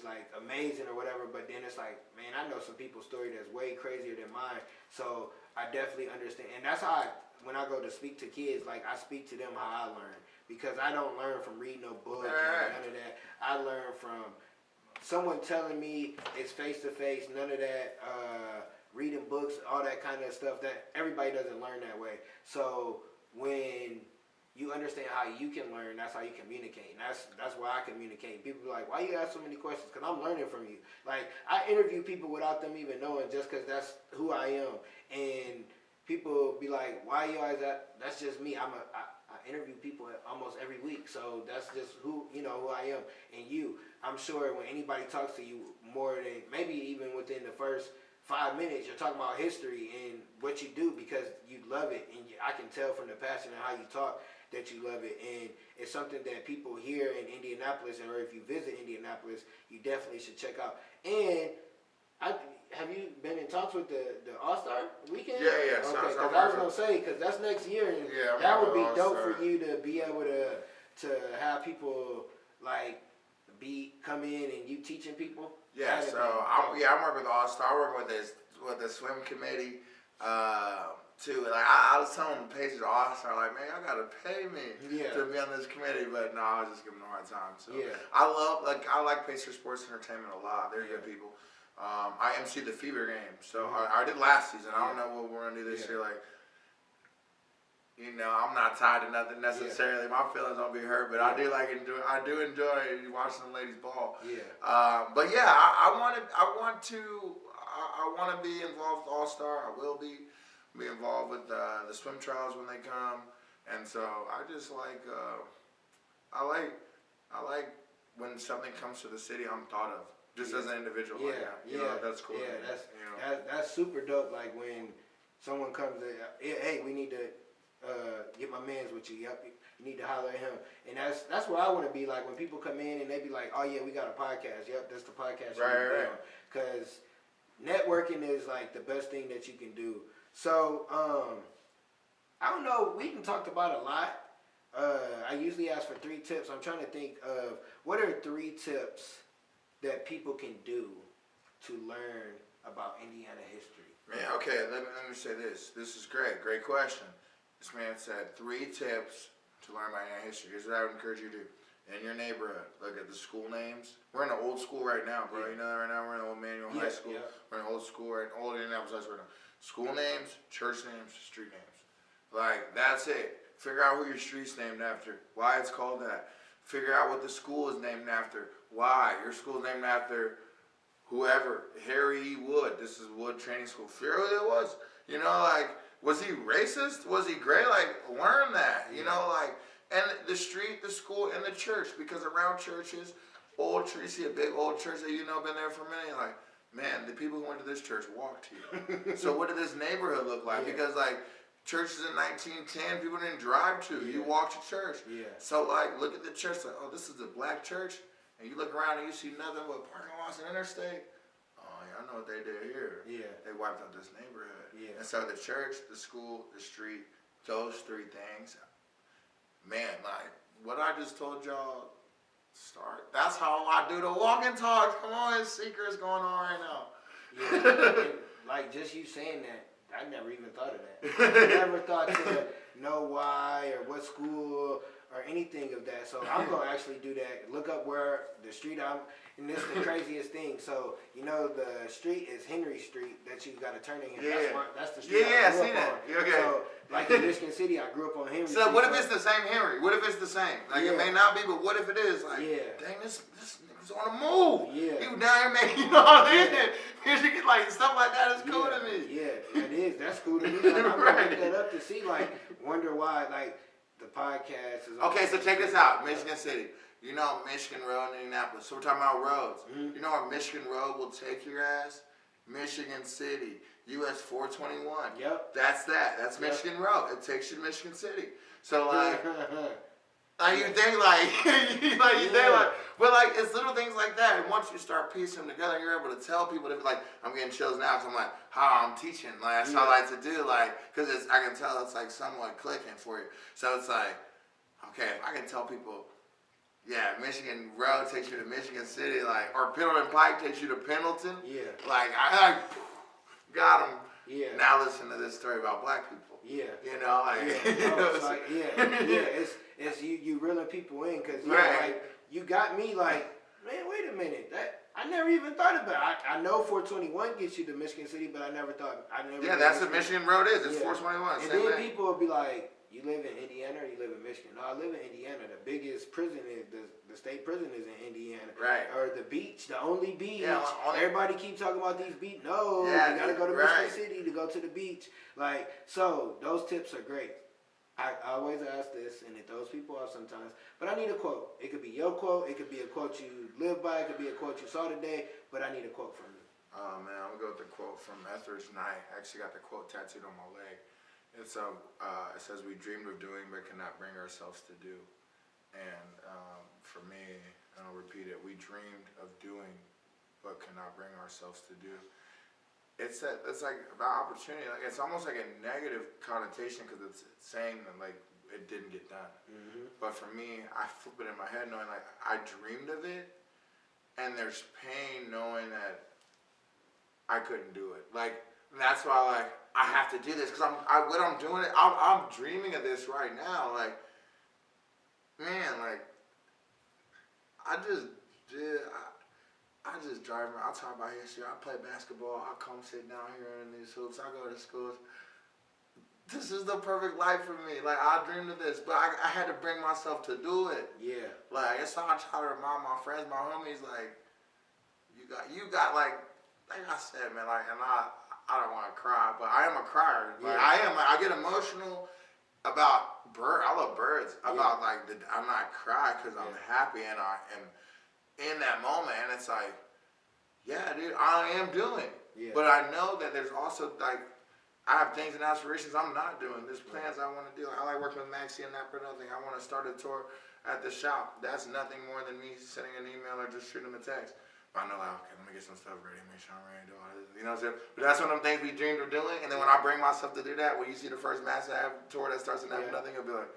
like amazing or whatever, but then it's like, man, I know some people's story that's way crazier than mine. So I definitely understand, and that's how when I go to speak to kids, like I speak to them how I learn, because I don't learn from reading no book and none of that. I learn from someone telling me. It's face to face, none of that reading books, all that kind of stuff. That everybody doesn't learn that way. So when you understand how you can learn, that's how you communicate. And that's why I communicate. People be like, why you ask so many questions? Because I'm learning from you. Like, I interview people without them even knowing, just because that's who I am. And people be like, why you always that? That's just me. I interview people almost every week. So that's just who I am. And I'm sure when anybody talks to you more than, maybe even within the first 5 minutes, you're talking about history and what you do because you love it. And I can tell from the passion and how you talk that you love it, and it's something that people here in Indianapolis, or if you visit Indianapolis, you definitely should check out. And have you been talks with the All-Star weekend? Yeah. Okay, So because I was gonna say, because that's next year, and that would be dope for you to be able to have people like come in and you teaching people. Yeah, so I'm working with the All-Star. I'm working with the swim committee too. Like I was telling the Pacers All-Star, like, man, y'all gotta pay me to be on this committee, but no, I was just giving them a hard time. So I like Pacers Sports Entertainment a lot. They're good people. I emceed the Fever game, so I did last season. I don't know what we're gonna do this year. Like, I'm not tied to nothing necessarily. My feelings don't be hurt, but I do enjoy watching the ladies ball. But yeah, I want to be involved with All-Star. I will be involved with the swim trials when they come, and so I just like I like when something comes to the city I'm thought of just as an individual. That's cool. That's super dope. Like when someone comes in, hey, we need to get my mans with you. Yep, you need to holler at him. And that's where I want to be. Like when people come in and they be like, oh yeah, we got a podcast. Yep, that's the podcast. Right. Because networking is like the best thing that you can do. So I don't know. We done talked about a lot. I usually ask for 3 tips. I'm trying to think of what are 3 tips that people can do to learn about Indiana history. Man, okay, let me say this. This is great question. This man said 3 tips to learn about Indiana history. Here's what I would encourage you to do. In your neighborhood, look at the school names. We're in the old school right now, bro. You know that right now? We're in Old Manual High School. We're in old school, right? Old Indianapolis High School right now. School names, church names, street names. Like, that's it. Figure out who your street's named after, why it's called that. Figure out what the school is named after, why. Your school's named after whoever. Harry E. Wood. This is Wood Training School. Figure out who that was. Like, was he racist? Was he gray? Like, learn that. And the street, the school, and the church. Because around churches, old church, you see a big old church that been there for a minute, like, man, the people who went to this church walked here. So what did this neighborhood look like? Because, like, churches in 1910, people didn't drive to. You walked to church. So, like, look at the church. Like, oh, this is a black church. And you look around and you see nothing but parking lots and interstate. Oh, yeah, I know what they did here. They wiped out this neighborhood. And so the church, the school, the street, those 3 things, man, like, what I just told y'all, that's how I do the walk and talk. Come on, there's secrets going on right now. And, like, just you saying that, I never even thought of that. I never thought to know why or what school or anything of that. So I'm going to actually do that. Look up where the street and this is the craziest thing. So, the street is Henry Street that you got to turn in here. That's the street I grew up on. Okay. So, like in Michigan City, I grew up on Henry Street. So what if it's the same Henry? What if it's the same? Like, it may not be, but what if it is? Like, dang, this nigga's on the move. He was down here making, Michigan, like, stuff like that is cool to me. Yeah, it is. That's cool to me. Like, I'm going to look that up to see, like, wonder why, like, the podcast is... Okay, so check this out. Michigan City. Michigan Road in Indianapolis. So we're talking about roads. You know where Michigan Road will take your ass? Michigan City. US 421. Yep. That's that. That's Michigan Road. It takes you to Michigan City. So, like... you think but like it's little things like that. And once you start piecing them together, you're able to tell people that, like, I'm getting chills now because I'm like, how I'm teaching. Like, that's what I like to do. Like, because I can tell it's like somewhat clicking for you. So it's like, okay, if I can tell people, Michigan Road takes you to Michigan City, like, or Pendleton Pike takes you to Pendleton. Like, I got them. Now listen to this story about black people. It's you reeling people in because like, you got me like, man, wait a minute, that I never even thought about. I know 421 gets you to Michigan City, but I never thought. That's what Michigan Road is. It's 421. And then people will be like, you live in Indiana or you live in Michigan? No, I live in Indiana. The biggest prison is the state prison is in Indiana. Right. Or the beach, the only beach. Everybody keeps talking about these beach. No, you gotta go to Michigan City to go to the beach. Like, so those tips are great. I always ask this, and it throws people off sometimes. But I need a quote. It could be your quote. It could be a quote you live by. It could be a quote you saw today. But I need a quote from you. Oh man, I'm gonna go with the quote from Etheridge Knight. I actually got the quote tattooed on my leg. It says, "We dreamed of doing, but cannot bring ourselves to do." And for me, and I'll repeat it: we dreamed of doing, but cannot bring ourselves to do. it's like about opportunity. Like it's almost like a negative connotation because it's saying that like it didn't get done. Mm-hmm. But for me, I flip it in my head knowing like I dreamed of it, and there's pain knowing that I couldn't do it. Like that's why like I have to do this because I'm doing it. I'm dreaming of this right now. Like man, like I just did. I just drive around. I talk about history. I play basketball. I come sit down here in these hoops. I go to schools. This is the perfect life for me. Like I dreamed of this, but I had to bring myself to do it. Yeah. Like it's how I try to remind my friends, my homies, like you got like I said, man. Like, and I don't want to cry, but I am a crier. Like yeah. I get emotional about birds. I love birds. About like I'm not crying because I'm happy and I am. In that moment, and it's like, yeah, dude, I am doing. Yeah. But I know that there's also like, I have things and aspirations I'm not doing. There's plans I want to do. I like working with Maxie and that for nothing. I want to start a tour at the shop. That's nothing more than me sending an email or just shooting them a text. But I know, like, okay, let me get some stuff ready, make sure I'm ready to do all this. You know what I'm saying? But that's one of them things we dreamed of doing. And then when I bring myself to do that, when you see the first Massive Ave tour that starts in that nothing, you'll be like,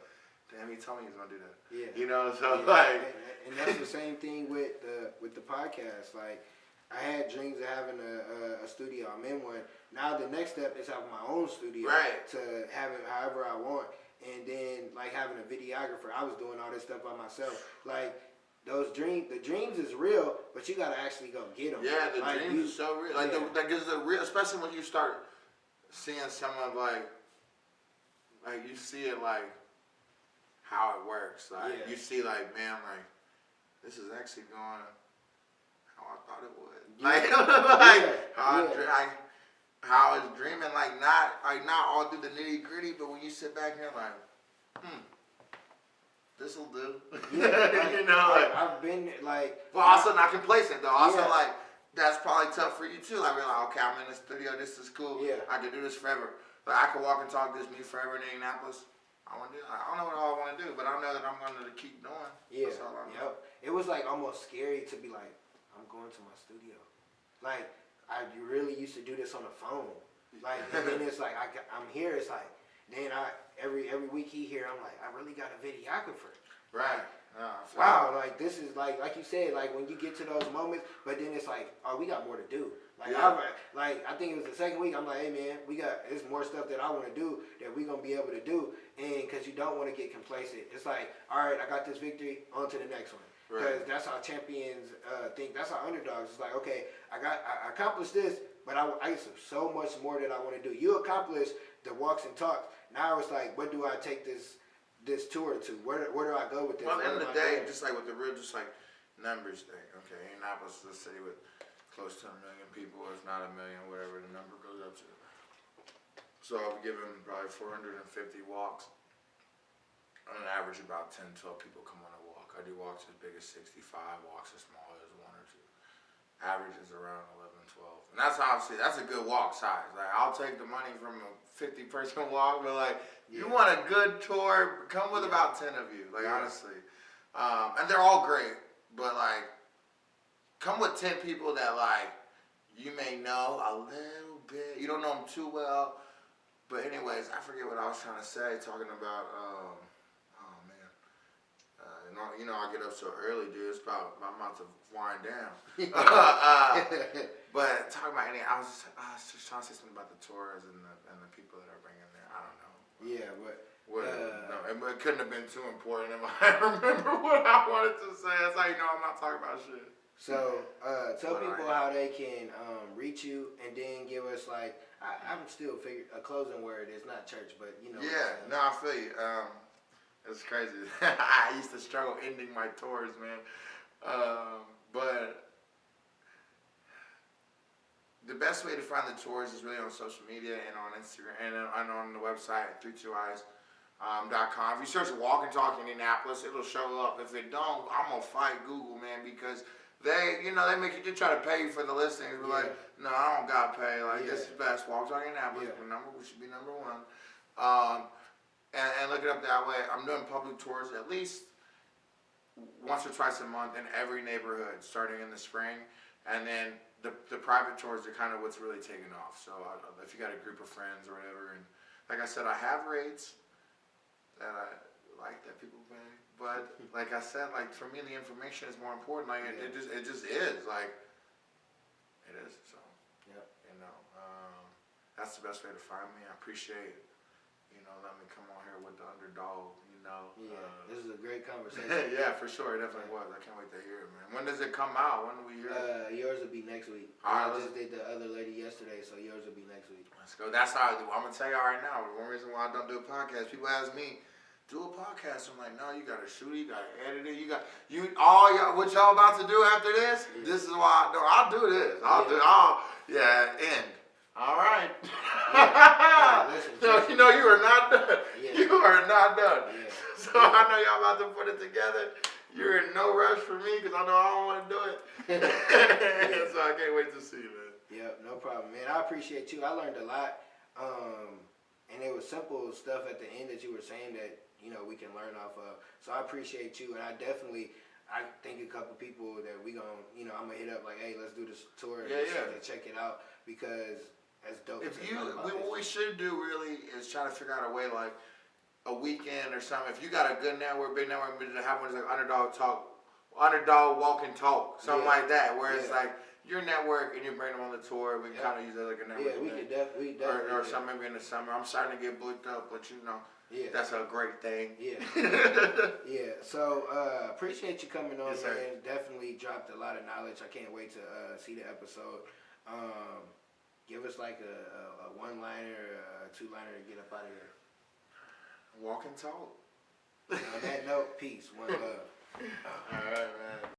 damn, he told me he was gonna do that. Yeah. You know, so like. And that's the same thing with the podcast. Like, I had dreams of having a studio. I'm in one. Now the next step is having my own studio. Right. To have it however I want. And then like having a videographer. I was doing all this stuff by myself. Like the dreams is real, but you gotta actually go get them. Yeah, the dreams are so real. Like that gives the real, especially when you start seeing some of like you see it like how it works. Like you see like man like. This is actually going how I thought it would. Like, how I was dreaming, like not all through the nitty gritty, but when you sit back here, like, this'll do. Yeah, you know, like I've been like. But also not complacent though. Also like that's probably tough for you too. Like we're like, okay, I'm in the studio. This is cool. Yeah, I can do this forever. Like I could walk and talk this me forever in Indianapolis. I don't know what all I want to do, but I know that I'm going to keep doing. Yeah, yep. It was like almost scary to be like, I'm going to my studio. Like, I really used to do this on the phone. Like, and then it's like, I'm here, it's like, then every week he here, I'm like, I really got a videographer. Right. Wow, like this is like you said, like when you get to those moments, but then it's like, oh, we got more to do. Like, I think it was the second week, I'm like, hey man, there's more stuff that I want to do that we're going to be able to do. And because you don't want to get complacent. It's like, all right, I got this victory, on to the next one. Because that's how champions think. That's how underdogs. It's like, okay, I accomplished this, but I have so much more that I want to do. You accomplished the walks and talks. Now it's like, what do I take this tour to? Where do I go with this? Well, at the end of the day, just like with the real, just like numbers thing. Okay, Indianapolis is a city with close to 1 million people. Or it's not 1 million, whatever the number goes up to. So I'll be giving probably 450 walks. On an average, about 10, 12 people come on a walk. I do walks as big as 65, walks as small as 1 or 2. Average is around 11, 12. And that's obviously, that's a good walk size. Like, I'll take the money from a 50-person walk, but like, you want a good tour, come with about 10 of you, like honestly. And they're all great, but like, come with 10 people that like, you may know a little bit. You don't know them too well. But anyways, I forget what I was trying to say, talking about, you know, I get up so early, dude. It's about, I'm about to wind down. But talking about I was just trying to say something about the tours and the people that are bringing there. I don't know. Yeah, but no, it couldn't have been too important if I remember what I wanted to say. That's how you know I'm not talking about shit. So tell people how they can reach you, and then give us like I'm still figuring a closing word. It's not church, but you know. Yeah, no, I feel you. It's crazy. I used to struggle ending my tours, man. But the best way to find the tours is really on social media and on Instagram and on the website 32eyes.com. If you search Walk and Talk Indianapolis, it'll show up. If it don't, I'm gonna fight Google, man, because they make you try to pay you for the listings. We're like, no, I don't gotta pay. Like this is best. Walk Talk Indianapolis. We should be number one. And look it up that way. I'm doing public tours at least once or twice a month in every neighborhood, starting in the spring, and then the private tours are kind of what's really taking off. So if you got a group of friends or whatever, and like I said, I have rates that I like that people pay, but like I said, like for me, the information is more important. Like it just is like it is. So you know, that's the best way to find me. I appreciate letting me come on here with the underdog. This is a great conversation. Yeah, for sure. It definitely was. I can't wait to hear it, man. When does it come out? When do we hear it? Yours will be next week. All right, I just did the other lady yesterday, so yours will be next week. Let's go. That's how I do. I'm going to tell y'all right now. One reason why I don't do a podcast, people ask me, do a podcast. I'm like, no, you got to shoot it. You got to edit it. What y'all about to do after this? Yeah. This is why I'll do this. End. All right. Listen, you are not done. Yeah. You are not done. Yeah. So I know y'all about to put it together. You're in no rush for me because I know I don't want to do it. So I can't wait to see you, man. Yep, no problem, man. I appreciate you. I learned a lot. And it was simple stuff at the end that you were saying that, we can learn off of. So I appreciate you. And I think a couple people that I'm going to hit up like, hey, let's do this tour and check it out because that's dope. What we should do really is try to figure out a way like a weekend or something. If you got a good network, big network, have one like underdog walk and talk, something like that, where it's like your network and you bring them on the tour. We can kind of use that like a network. Yeah, we could definitely. Or something maybe in the summer. I'm starting to get booked up, but that's a great thing. Yeah. Yeah. So appreciate you coming on, man. Definitely dropped a lot of knowledge. I can't wait to see the episode. Give us like a one-liner, a two-liner to get up out of here. Walk and talk. On that note, peace. One love. All right, man.